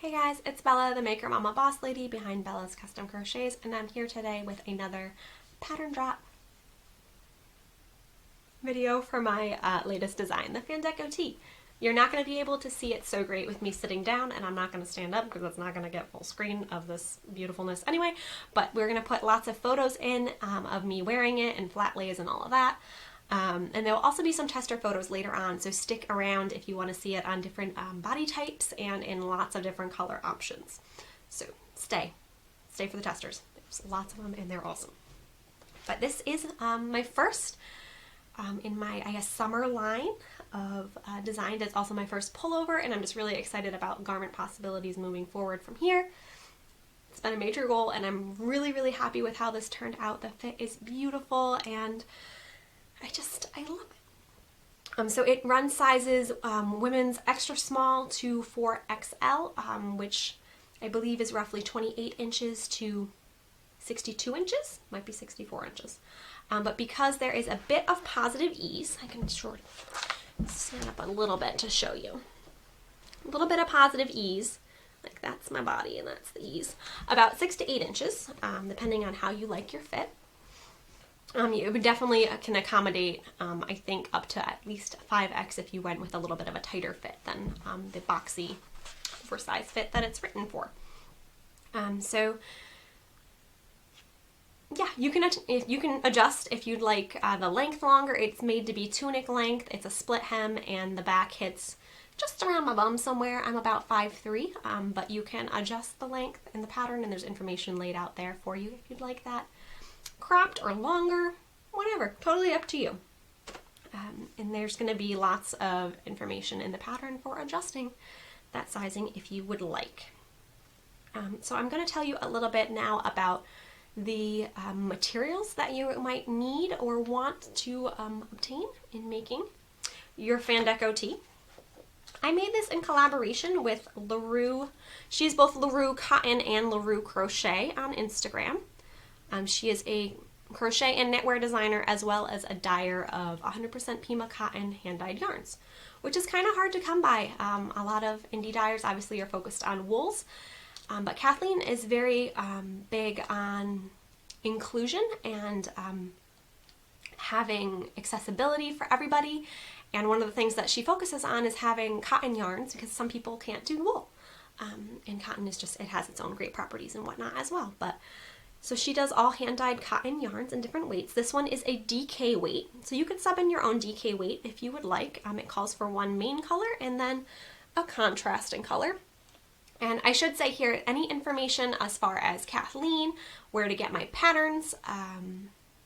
Hey guys, it's Bella, the Maker Mama Boss Lady behind Bella's Custom Crochets, and I'm here today with another pattern drop video for my latest design, the Fandeco Tee. You're not going to be able to see it so great with me sitting down, and I'm not going to stand up because that's not going to get full screen of this beautifulness anyway, but we're going to put lots of photos in of me wearing it and flat lays and all of that. And there will also be some tester photos later on, so stick around if you want to see it on different body types and in lots of different color options. So stay for the testers. There's lots of them and they're awesome. But this is my first in my, I guess, summer line of designs. It's also my first pullover, and I'm just really excited about garment possibilities moving forward from here. It's been a major goal, and I'm really happy with how this turned out. The fit is beautiful, and I love it. So it runs sizes women's extra small to 4XL, which I believe is roughly 28 inches to 62 inches, might be 64 inches. But because there is a bit of positive ease, I can stand up a little bit to show you. A little bit of positive ease, like that's my body and that's the ease. About 6 to 8 inches, depending on how you like your fit. You would definitely can accommodate, I think, up to at least 5X if you went with a little bit of a tighter fit than the boxy oversized fit that it's written for. So yeah, you can adjust if you'd like the length longer. It's made to be tunic length. It's a split hem, and the back hits just around my bum somewhere. I'm about 5'3", but you can adjust the length in the pattern, and there's information laid out there for you if you'd like that. Cropped or longer, whatever, totally up to you. And there's going to be lots of information in the pattern for adjusting that sizing if you would like. So I'm going to tell you a little bit now about the materials that you might need or want to obtain in making your Fandeco tee. I made this in collaboration with LaRue. She's both LaRue Cotton and LaRue Crochet on Instagram. She is a crochet and knitwear designer, as well as a dyer of 100% Pima cotton hand-dyed yarns, which is kind of hard to come by. A lot of indie dyers obviously are focused on wools, but Kathleen is very big on inclusion and having accessibility for everybody. And one of the things that she focuses on is having cotton yarns, because some people can't do wool. And cotton is just, it has its own great properties and whatnot as well. So she does all hand-dyed cotton yarns in different weights. This one is a DK weight, so you could sub in your own DK weight if you would like. It calls for one main color and then a contrasting color. And I should say here, any information as far as Kathleen, where to get my patterns,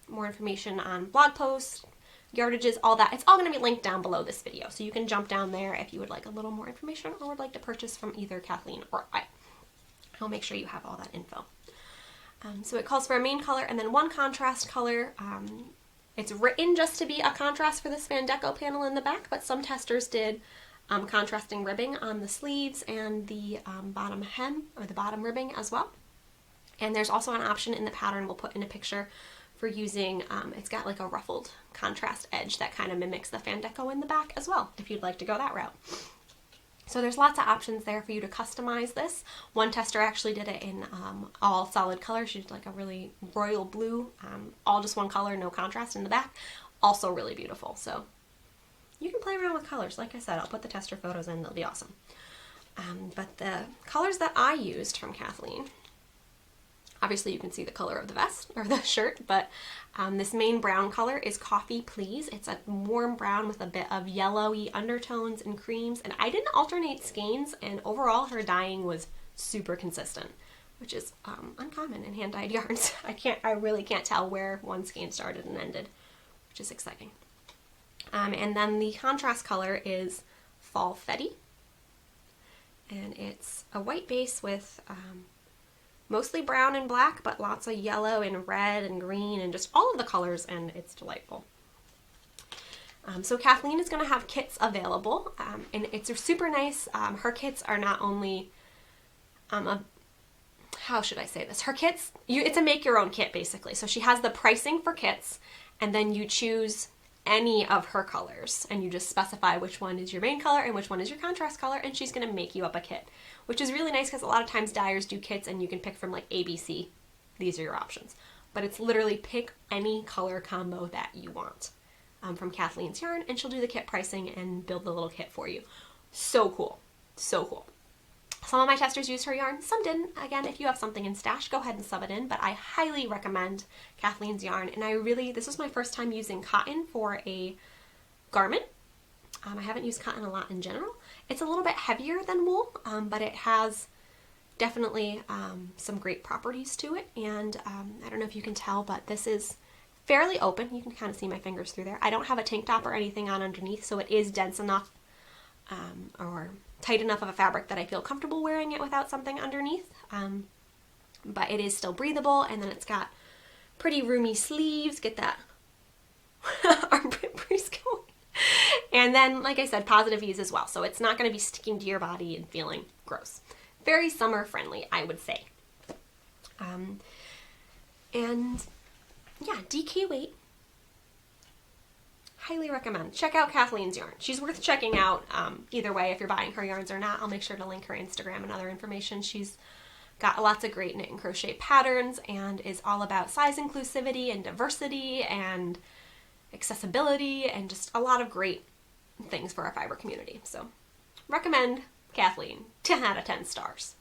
more information on blog posts, yardages, all that, it's all going to be linked down below this video. So you can jump down there if you would like a little more information or would like to purchase from either Kathleen or I. I'll make sure you have all that info. So it calls for a main color and then one contrast color. It's written just to be a contrast for this Fandeco panel in the back, but some testers did contrasting ribbing on the sleeves and the bottom hem, or the bottom ribbing as well. And there's also an option in the pattern we'll put in a picture for using, it's got like a ruffled contrast edge that kind of mimics the Fandeco in the back as well, if you'd like to go that route. So there's lots of options there for you to customize this. One tester actually did it in all solid color. She did like a really royal blue, all just one color, no contrast in the back. Also really beautiful. So you can play around with colors. Like I said, I'll put the tester photos in. They'll be awesome. But the colors that I used from Kathleen, obviously you can see the color of the vest or the shirt, but this main brown color is Coffee Please. It's a warm brown with a bit of yellowy undertones and creams, and I didn't alternate skeins, and overall her dyeing was super consistent, which is uncommon in hand-dyed yarns. I really can't tell where one skein started and ended, which is exciting. And then the contrast color is Fall Fetty, and it's a white base with mostly brown and black, but lots of yellow and red and green and just all of the colors, and it's delightful. So Kathleen is going to have kits available, and it's super nice. Her kits are not only, how should I say this? Her kits, it's a make your own kit basically. So she has the pricing for kits, and then you choose any of her colors, and you just specify which one is your main color and which one is your contrast color, and she's going to make you up a kit, which is really nice because a lot of times dyers do kits and you can pick from like ABC. These are your options, but it's literally pick any color combo that you want from Kathleen's Yarn, and she'll do the kit pricing and build the little kit for you. So cool. So cool. Some of my testers used her yarn, some didn't. Again, if you have something in stash, go ahead and sub it in, but I highly recommend Kathleen's Yarn, and this was my first time using cotton for a garment. I haven't used cotton a lot in general. It's a little bit heavier than wool, but it has definitely some great properties to it, and I don't know if you can tell, but this is fairly open. You can kind of see my fingers through there. I don't have a tank top or anything on underneath, so it is dense enough or tight enough of a fabric that I feel comfortable wearing it without something underneath, but it is still breathable, and then it's got pretty roomy sleeves. Get that armpit breeze going. And then, like I said, positive ease as well, so it's not going to be sticking to your body and feeling gross. Very summer friendly, I would say. And yeah, DK weight. Highly recommend. Check out Kathleen's Yarn. She's worth checking out either way if you're buying her yarns or not. I'll make sure to link her Instagram and other information. She's got lots of great knit and crochet patterns and is all about size inclusivity and diversity and accessibility and just a lot of great things for our fiber community. So recommend Kathleen. 10 out of 10 stars.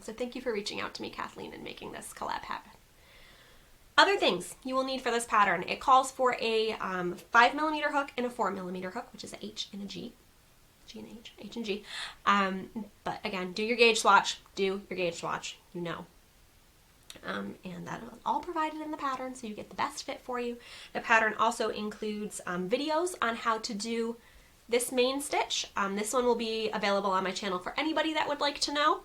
So thank you for reaching out to me, Kathleen, and making this collab happen. Other things you will need for this pattern. It calls for a 5mm hook and a 4mm hook, which is an H and a G. G and H, H and G. But again, do your gauge swatch. Do your gauge swatch, you know. And that is all provided in the pattern, so you get the best fit for you. The pattern also includes videos on how to do this main stitch. This one will be available on my channel for anybody that would like to know.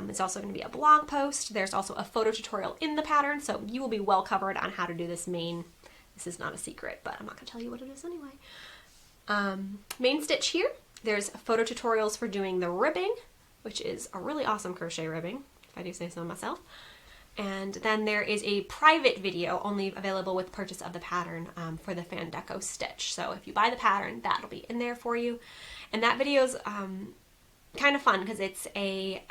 It's also going to be a blog post. There's also a photo tutorial in the pattern, so you will be well covered on how to do this main. This is not a secret, but I'm not going to tell you what it is anyway. Main stitch here. There's photo tutorials for doing the ribbing, which is a really awesome crochet ribbing, if I do say so myself. And then there is a private video only available with purchase of the pattern for the Fandeco stitch. So if you buy the pattern, that'll be in there for you. And that video's kind of fun because it's a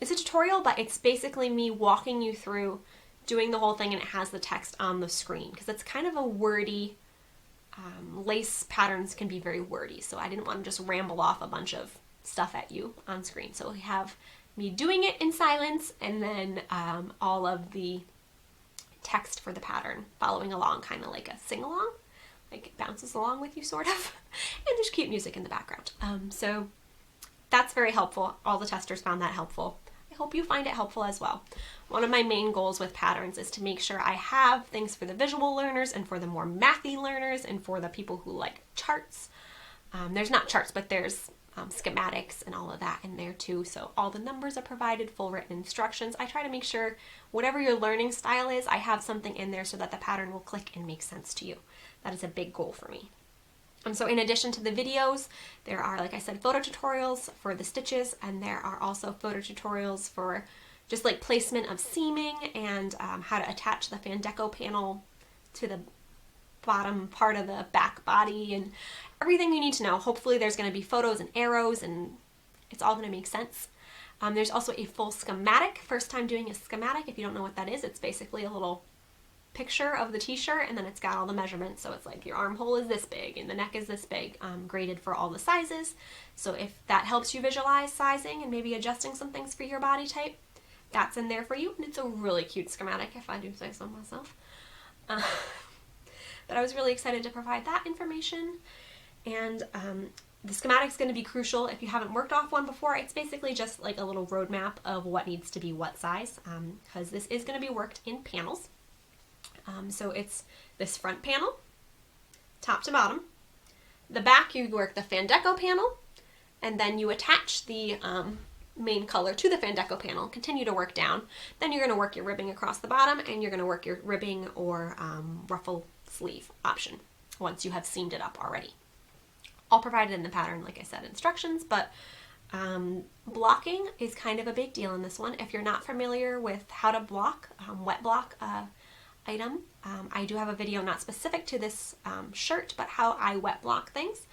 tutorial, but it's basically me walking you through doing the whole thing, and it has the text on the screen because it's kind of a wordy, lace patterns can be very wordy, so I didn't want to just ramble off a bunch of stuff at you on screen. So we have me doing it in silence, and then all of the text for the pattern following along, kind of like a sing-along, like it bounces along with you sort of, and there's cute music in the background. So that's very helpful. All the testers found that helpful. I hope you find it helpful as well. One of my main goals with patterns is to make sure I have things for the visual learners and for the more mathy learners and for the people who like charts. There's not charts, but there's schematics and all of that in there too. So all the numbers are provided, full written instructions. I try to make sure whatever your learning style is, I have something in there so that the pattern will click and make sense to you. That is a big goal for me. So in addition to the videos, there are, like I said, photo tutorials for the stitches, and there are also photo tutorials for just like placement of seaming and how to attach the Fandeco panel to the bottom part of the back body and everything you need to know. Hopefully there's going to be photos and arrows and it's all going to make sense. There's also a full schematic. First time doing a schematic. If you don't know what that is, it's basically a little picture of the t-shirt, and then it's got all the measurements. So it's like your armhole is this big and the neck is this big, graded for all the sizes. So if that helps you visualize sizing and maybe adjusting some things for your body type, that's in there for you. And it's a really cute schematic, if I do say so myself. But I was really excited to provide that information. And the schematic is going to be crucial if you haven't worked off one before. It's basically just like a little roadmap of what needs to be what size, because this is going to be worked in panels. So it's this front panel, top to bottom. The back, you work the Fandeco panel, and then you attach the main color to the Fandeco panel, continue to work down. Then you're going to work your ribbing across the bottom, and you're going to work your ribbing or ruffle sleeve option once you have seamed it up already. All provided in the pattern, like I said, instructions, but blocking is kind of a big deal in this one. If you're not familiar with how to block, wet block item. I do have a video not specific to this shirt, but how I wet block things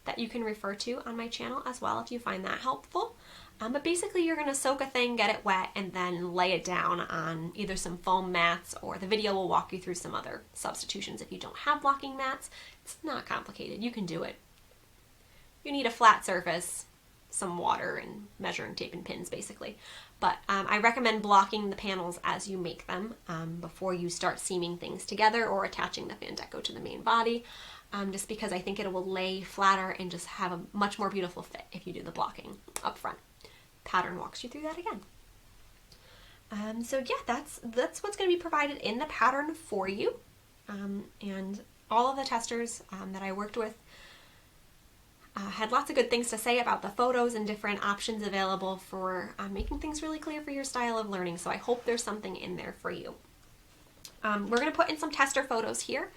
that you can refer to on my channel as well if you find that helpful. But basically you're going to soak a thing, get it wet, and then lay it down on either some foam mats, or the video will walk you through some other substitutions if you don't have blocking mats. It's not complicated. You can do it. You need a flat surface, some water, and measuring tape and pins basically. But I recommend blocking the panels as you make them before you start seaming things together or attaching the Fandeco to the main body, just because I think it will lay flatter and just have a much more beautiful fit if you do the blocking up front. Pattern walks you through that again. So yeah, that's what's going to be provided in the pattern for you. And all of the testers that I worked with had lots of good things to say about the photos and different options available for making things really clear for your style of learning. So I hope there's something in there for you. We're going to put in some tester photos here.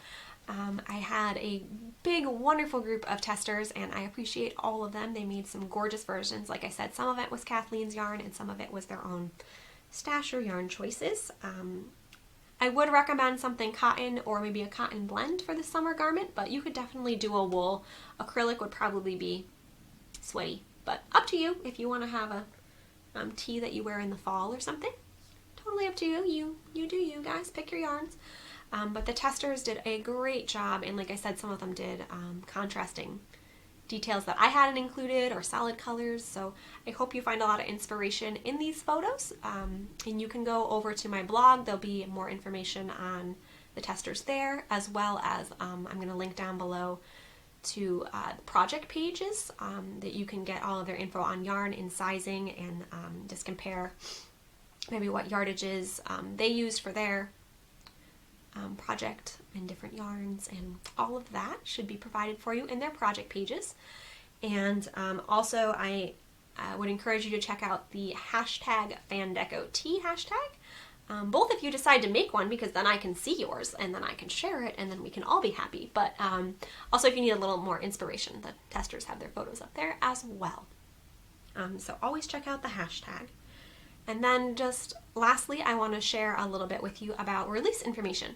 I had a big, wonderful group of testers, and I appreciate all of them. They made some gorgeous versions. Like I said, some of it was Kathleen's yarn, and some of it was their own stash or yarn choices. I would recommend something cotton or maybe a cotton blend for the summer garment, but you could definitely do a wool. Acrylic would probably be sweaty, but up to you if you want to have a tee that you wear in the fall or something. Totally up to you. You do you guys. Pick your yarns. But the testers did a great job, and like I said, some of them did contrasting details that I hadn't included or solid colors, so I hope you find a lot of inspiration in these photos. And you can go over to my blog. There'll be more information on the testers there, as well as I'm going to link down below to project pages that you can get all of their info on yarn and sizing, and just compare maybe what yardages they used for their project and different yarns, and all of that should be provided for you in their project pages. And also I would encourage you to check out the hashtag Fandeco Tee hashtag. Both if you decide to make one, because then I can see yours and then I can share it and then we can all be happy. But also if you need a little more inspiration, the testers have their photos up there as well. So always check out the hashtag. And then just lastly, I want to share a little bit with you about release information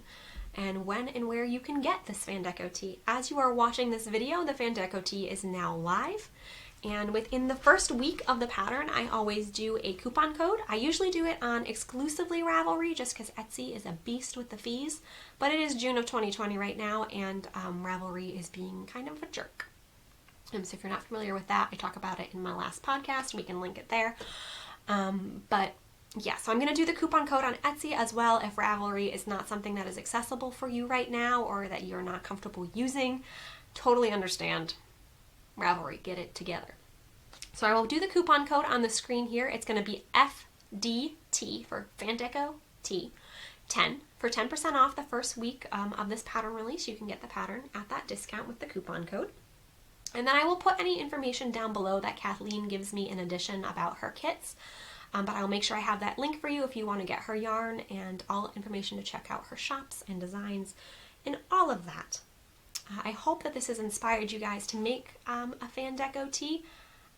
and when and where you can get this Fandeco Tee. As you are watching this video, the Fandeco Tee is now live. And within the first week of the pattern, I always do a coupon code. I usually do it on exclusively Ravelry just because Etsy is a beast with the fees. But it is June of 2020 right now, and Ravelry is being kind of a jerk. So if you're not familiar with that, I talk about it in my last podcast. We can link it there. But yeah, so I'm going to do the coupon code on Etsy as well if Ravelry is not something that is accessible for you right now or that you're not comfortable using. Totally understand. Ravelry, get it together. So I will do the coupon code on the screen here. It's going to be FDT for Fandeco Tee 10 for 10% off the first week of this pattern release. You can get the pattern at that discount with the coupon code. And then I will put any information down below that Kathleen gives me in addition about her kits. But I'll make sure I have that link for you if you want to get her yarn and all information to check out her shops and designs and all of that. I hope that this has inspired you guys to make a Fandeco Tee.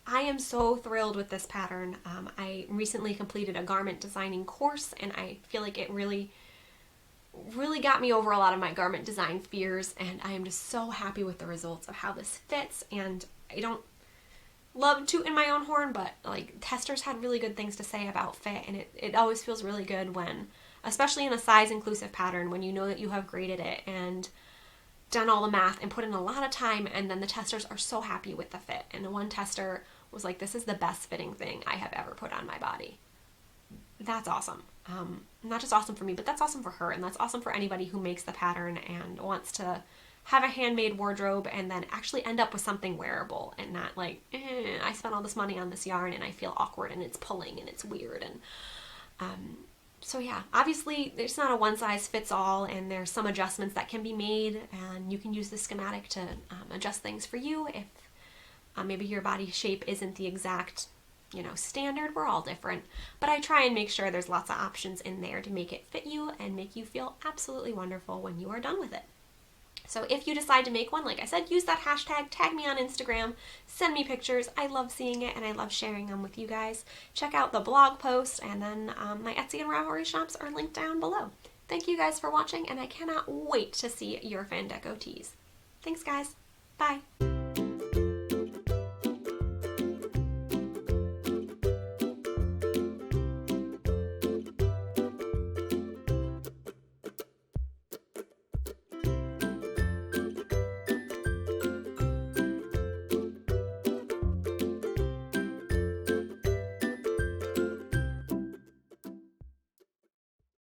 I am so thrilled with this pattern. I recently completed a garment designing course, and I feel like it really got me over a lot of my garment design fears, and I am just so happy with the results of how this fits. And I don't love tooting my own horn, but like testers had really good things to say about fit, and it always feels really good when, especially in a size inclusive pattern, when you know that you have graded it and done all the math and put in a lot of time, and then the testers are so happy with the fit. And the one tester was like, this is the best fitting thing I have ever put on my body. That's awesome. Not just awesome for me, but that's awesome for her, and that's awesome for anybody who makes the pattern and wants to have a handmade wardrobe and then actually end up with something wearable and not like, I spent all this money on this yarn and I feel awkward and it's pulling and it's weird. And so yeah, obviously there's not a one size fits all, and there's some adjustments that can be made, and you can use the schematic to adjust things for you if maybe your body shape isn't the exact standard. We're all different, but I try and make sure there's lots of options in there to make it fit you and make you feel absolutely wonderful when you are done with it. So if you decide to make one, like I said, use that hashtag, tag me on Instagram, send me pictures. I love seeing it and I love sharing them with you guys. Check out the blog post, and then my Etsy and Ravelry shops are linked down below. thank you guys for watching, and I cannot wait to see your Fandeco tees. Thanks guys. Bye.